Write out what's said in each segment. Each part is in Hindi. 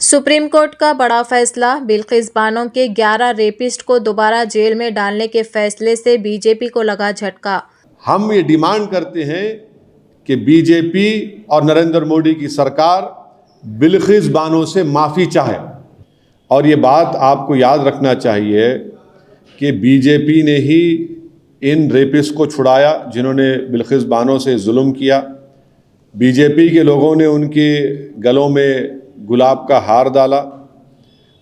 सुप्रीम कोर्ट का बड़ा फैसला। बिल्किस बानो के 11 रेपिस्ट को दोबारा जेल में डालने के फैसले से बीजेपी को लगा झटका। हम ये डिमांड करते हैं कि बीजेपी और नरेंद्र मोदी की सरकार बिल्किस बानो से माफ़ी चाहे। और ये बात आपको याद रखना चाहिए कि बीजेपी ने ही इन रेपिस्ट को छुड़ाया जिन्होंने बिल्किस बानो से जुल्म किया। बीजेपी के लोगों ने उनके गलों में गुलाब का हार डाला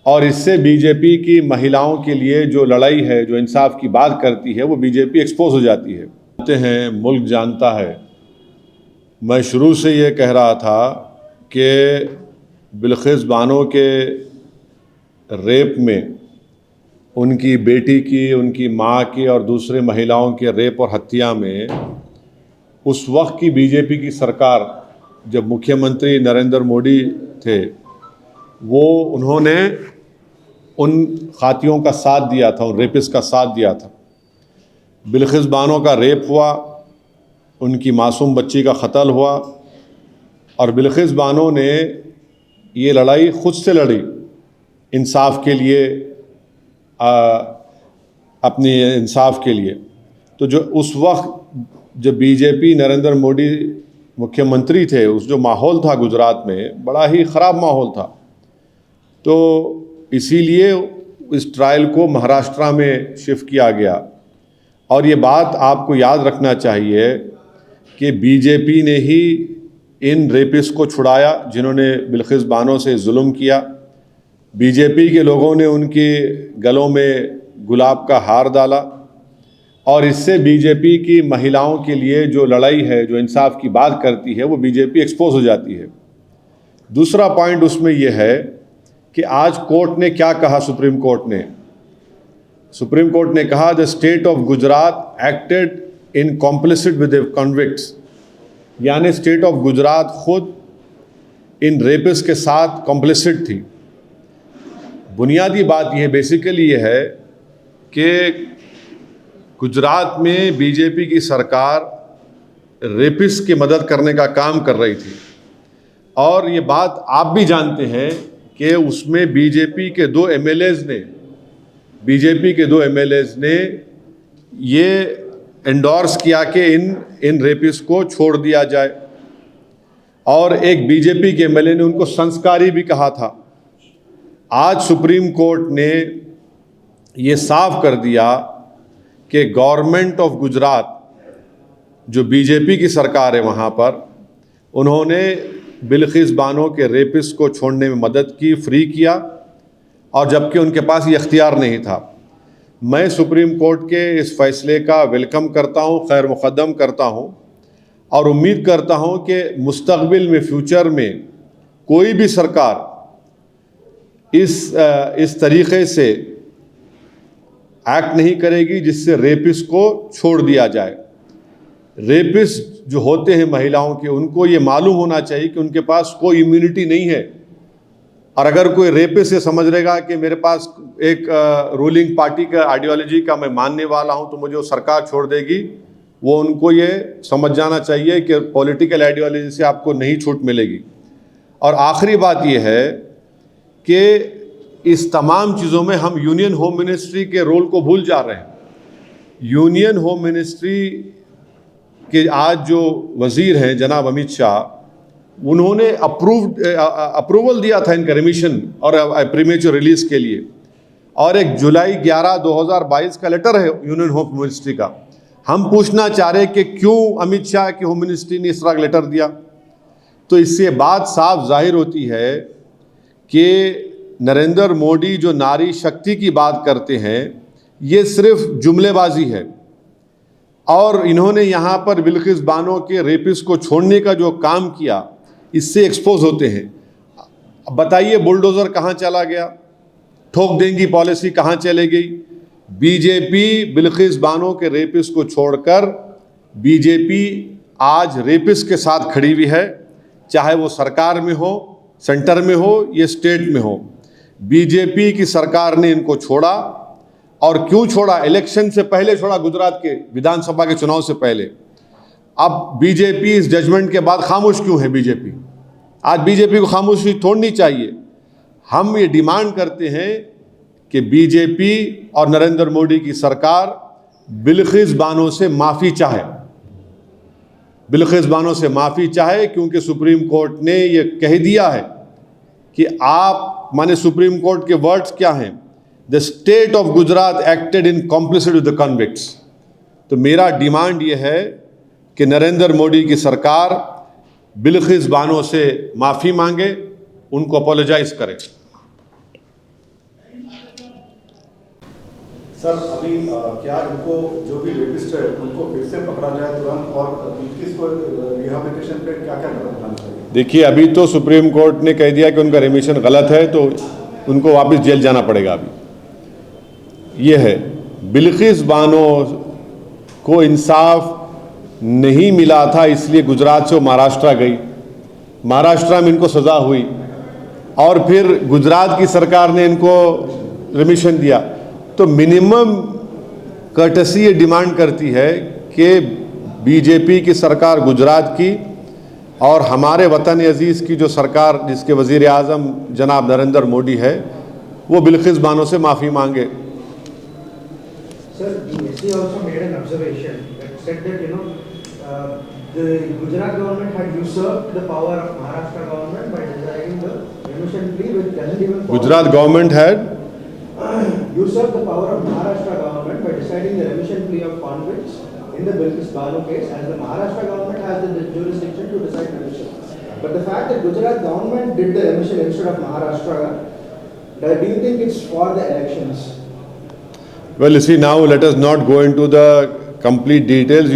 और इससे बीजेपी की महिलाओं के लिए जो लड़ाई है, जो इंसाफ की बात करती है, वो बीजेपी एक्सपोज हो जाती है। जानते हैं, मुल्क जानता है। मैं शुरू से ये कह रहा था कि बिल्किस बानो के रेप में उनकी बेटी की, उनकी माँ की और दूसरे महिलाओं के रेप और हत्या में उस वक्त की बीजेपी की सरकार, जब मुख्यमंत्री नरेंद्र मोदी थे, उन्होंने उन खातियों का साथ दिया था, उन रेपिस्ट का साथ दिया था। बिल्किस बानो का रेप हुआ, उनकी मासूम बच्ची का कत्ल हुआ और बिल्किस बानो ने ये लड़ाई खुद से लड़ी इंसाफ के लिए, अपने इंसाफ के लिए। तो जो उस वक्त जब बीजेपी नरेंद्र मोदी मुख्यमंत्री थे, उस जो माहौल था गुजरात में, बड़ा ही ख़राब माहौल था। तो इसीलिए इस ट्रायल को महाराष्ट्र में शिफ्ट किया गया। और ये बात आपको याद रखना चाहिए कि बीजेपी ने ही इन रेपिस्ट को छुड़ाया जिन्होंने बिल्किस बानो से जुल्म किया। बीजेपी के लोगों ने उनके गलों में गुलाब का हार डाला और इससे बीजेपी की महिलाओं के लिए जो लड़ाई है, जो इंसाफ की बात करती है, वो बीजेपी एक्सपोज हो जाती है। दूसरा पॉइंट उसमें यह है कि आज कोर्ट ने क्या कहा। सुप्रीम कोर्ट ने कहा the state of Gujarat acted in complicit with the convicts, यानी स्टेट ऑफ गुजरात खुद इन रेपिस्ट के साथ कॉम्प्लिसिट थी। बुनियादी बात यह बेसिकली ये है कि गुजरात में बीजेपी की सरकार रेपिस्ट की मदद करने का काम कर रही थी। और ये बात आप भी जानते हैं कि उसमें बीजेपी के दो एमएलएज ने ये एंडोर्स किया कि इन रेपिस्ट को छोड़ दिया जाए और एक बीजेपी के एमएलए ने उनको संस्कारी भी कहा था। आज सुप्रीम कोर्ट ने ये साफ कर दिया कि गवर्नमेंट ऑफ गुजरात, जो बीजेपी की सरकार है वहाँ पर, उन्होंने बिल्किस बानो के रेपिस्ट को छोड़ने में मदद की, फ्री किया, और जबकि उनके पास ये इख्तियार नहीं था। मैं सुप्रीम कोर्ट के इस फैसले का वेलकम करता हूँ, खैर मुक़द्दम करता हूँ और उम्मीद करता हूँ कि मुस्तक़बिल में, फ्यूचर में कोई भी सरकार इस तरीक़े से एक्ट नहीं करेगी जिससे रेपिस्ट को छोड़ दिया जाए। रेपिस्ट जो होते हैं महिलाओं के, उनको ये मालूम होना चाहिए कि उनके पास कोई इम्यूनिटी नहीं है। और अगर कोई रेपिस्ट से समझ रहेगा कि मेरे पास एक रूलिंग पार्टी का आइडियोलॉजी का मैं मानने वाला हूं तो मुझे वो सरकार छोड़ देगी, वो उनको ये समझ जाना चाहिए कि पॉलिटिकल आइडियोलॉजी से आपको नहीं छूट मिलेगी। और आखिरी बात ये है कि इस तमाम चीज़ों में हम यूनियन होम मिनिस्ट्री के रोल को भूल जा रहे हैं। यूनियन होम मिनिस्ट्री के आज जो वज़ीर हैं जनाब अमित शाह, उन्होंने अप्रूवल दिया था इनका रिमिशन और प्रीमेच्योर रिलीज़ के लिए, और एक जुलाई 11, 2022 का लेटर है यूनियन होम मिनिस्ट्री का। हम पूछना चाह रहे कि क्यों अमित शाह की होम मिनिस्ट्री ने इस तरह लेटर दिया। तो इससे बात साफ जाहिर होती है कि नरेंद्र मोदी जो नारी शक्ति की बात करते हैं, ये सिर्फ जुमलेबाजी है। और इन्होंने यहाँ पर बिल्किस बानो के रेपिस्ट को छोड़ने का जो काम किया, इससे एक्सपोज होते हैं। बताइए बुलडोज़र कहाँ चला गया, ठोक देंगी पॉलिसी कहाँ चले गई। बीजेपी बिल्किस बानो के रेपिस्ट को छोड़कर बीजेपी आज रेपिस्ट के साथ खड़ी हुई है, चाहे वो सरकार में हो, सेंटर में हो, या स्टेट में हो। बीजेपी की सरकार ने इनको छोड़ा। और क्यों छोड़ा? इलेक्शन से पहले छोड़ा, गुजरात के विधानसभा के चुनाव से पहले। अब बीजेपी इस जजमेंट के बाद खामोश क्यों है? बीजेपी आज बीजेपी को खामोशी तोड़नी चाहिए। हम ये डिमांड करते हैं कि बीजेपी और नरेंद्र मोदी की सरकार बिल्किस बानो से माफ़ी चाहे, बिल्किस बानो से माफ़ी चाहे, क्योंकि सुप्रीम कोर्ट ने ये कह दिया है कि आप, माने सुप्रीम कोर्ट के वर्ड्स क्या हैं, the state of Gujarat acted in complicit with the convicts. तो मेरा डिमांड ये है कि नरेंद्र मोदी की सरकार बिल्किस बानो से माफ़ी मांगे, उनको अपोलोजाइज करे। सर अभी क्या इनको जो भी रेपिस्ट है उनको फिर से पकड़ा जाए तुरंत, और बिल्किस को रिहैबिलिटेशन पे क्या क्या कदम उठाना चाहिए? देखिए, अभी तो सुप्रीम कोर्ट ने कह दिया कि उनका रेमिशन गलत है, तो उनको वापस जेल जाना पड़ेगा। अभी ये है, बिल्किस बानो को इंसाफ नहीं मिला था, इसलिए गुजरात से वो महाराष्ट्र गई, महाराष्ट्र में इनको सज़ा हुई, और फिर गुजरात की सरकार ने इनको रेमिशन दिया। तो मिनिमम कर्टसी ये डिमांड करती है कि बीजेपी की सरकार गुजरात की और हमारे वतन अजीज़ की जो सरकार, जिसके वज़ीर आज़म जनाब नरेंद्र मोदी है, वो बिल्किस बानो से माफ़ी मांगे। Sir, the SC also made an observation that said that the Gujarat government had usurped the power of Maharashtra government by deciding the remission plea, which doesn't even Gujarat government had usurped the power of Maharashtra government by deciding the remission plea of convicts in the Bilkis Bano case, as the Maharashtra government has the jurisdiction to decide remission. But the fact that Gujarat government did the remission instead of Maharashtra, do you think it's for the elections? Well, you see, now let us not go into the complete details.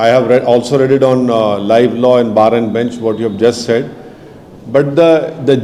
I have also read it on Live Law and Bar and Bench, what you have just said. But the